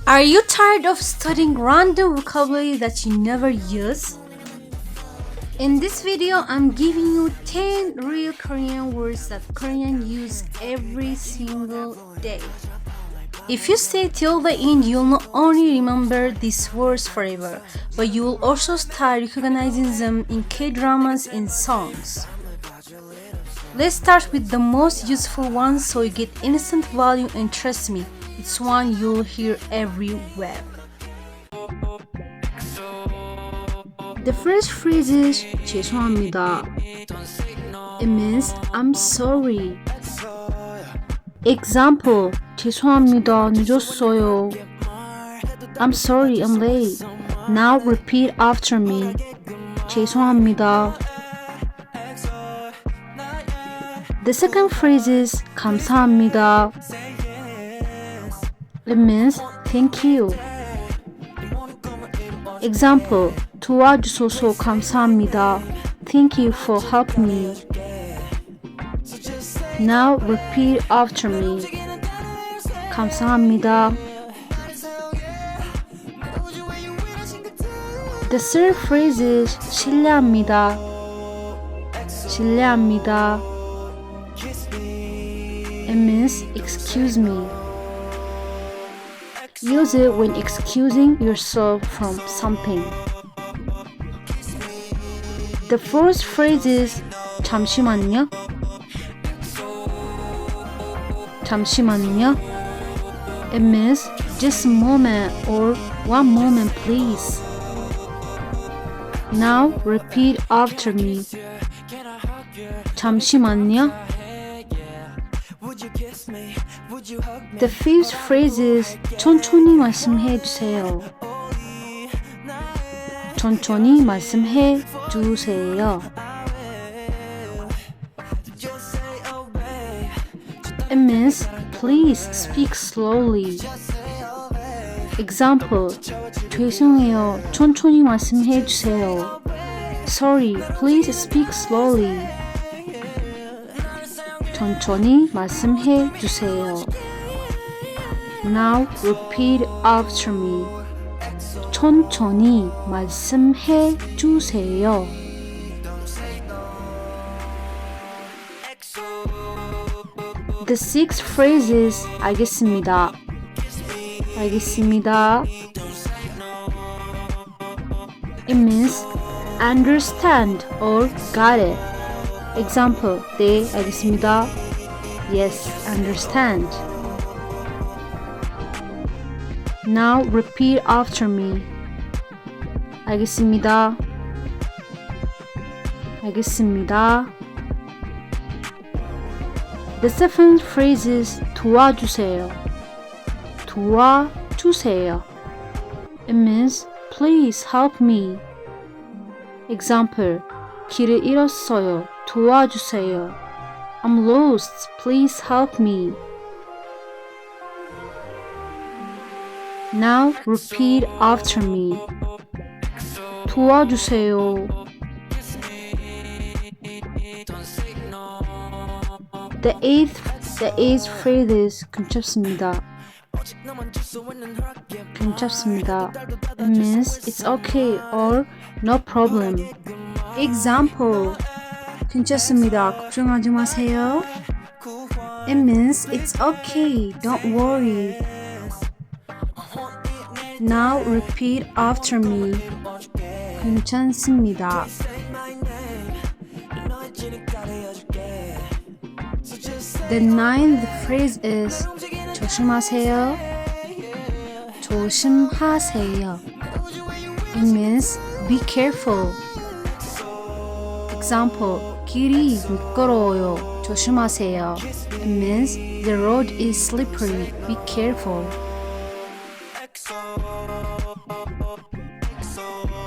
Are you tired of studying random vocabulary that you never use? In this video, I'm giving you 10 real Korean words that Koreans use every single day. If you stay till the end, you'll not only remember these words forever, but you will also start recognizing them in K-dramas and songs. Let's start with the most useful one so you get instant value, and trust me, it's one you'll hear everywhere. The first phrase is 죄송합니다. It means I'm sorry. Example, 죄송합니다. 늦었어요. I'm sorry, I'm late. Now repeat after me. 죄송합니다. The second phrase is 감사합니다. It means thank you. Example, 도와주셔서 감사합니다. Thank you for helping me. Now repeat after me. 감사합니다. The third phrase is 실례합니다. 실례합니다. It means excuse me. Use it when excusing yourself from something. The fourth phrase is 잠시만요. 잠시만요. It means just a moment or one moment please. Now repeat after me. 잠시만요. The fifth phrase is 천천히 말씀해 주세요. 천천히 말씀해 주세요. It means please speak slowly. Example, 죄송해요. 천천히 말씀해 주세요. Sorry, please speak slowly. 천천히 말씀해 주세요. Now repeat after me. 천천히 말씀해 주세요. The sixth phrase is 알겠습니다. 알겠습니다. It means understand or got it. Example, 네, 알겠습니다. Yes, understand. Now repeat after me. 알겠습니다. 알겠습니다. The seventh phrase is 도와주세요. 도와주세요. It means please help me. Example, 길을 잃었어요. 도와주세요. I'm lost. Please help me. Now repeat after me. 도와주세요. The eighth phrase is 괜찮습니다. 괜찮습니다. It means it's okay or no problem. Example, 괜찮습니다. 걱정하지 마세요. It means it's okay, don't worry. Now repeat after me. 괜찮습니다. The ninth phrase is 조심하세요. 조심하세요. It means be careful. Example, 길이 미끄러워요. 조심하세요. It means the road is slippery. Be careful.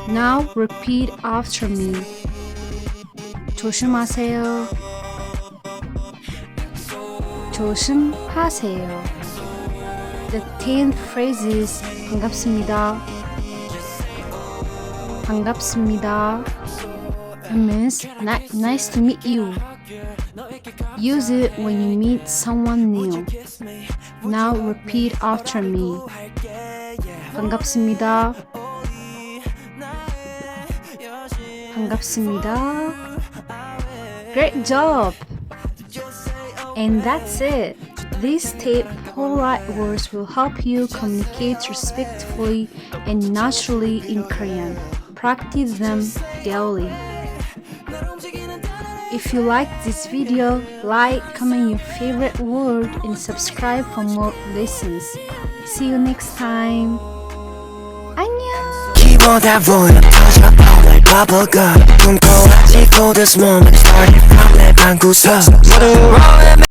Now repeat after me. 조심하세요. 조심하세요. The 10th phrase is 반갑습니다. 반갑습니다. It means nice to meet you. Use it when you meet someone new. Now repeat after me. 반갑습니다. 반갑습니다. Great job! And that's it. These 10 polite words will help you communicate respectfully and naturally in Korean. Practice them daily. If you like this video, like, comment your favorite word, and subscribe for more lessons. See you next time. 안녕. Keyboard volume touch up all like bubblegum. 꿈꿔왔지 for this moment started from 내 방구석.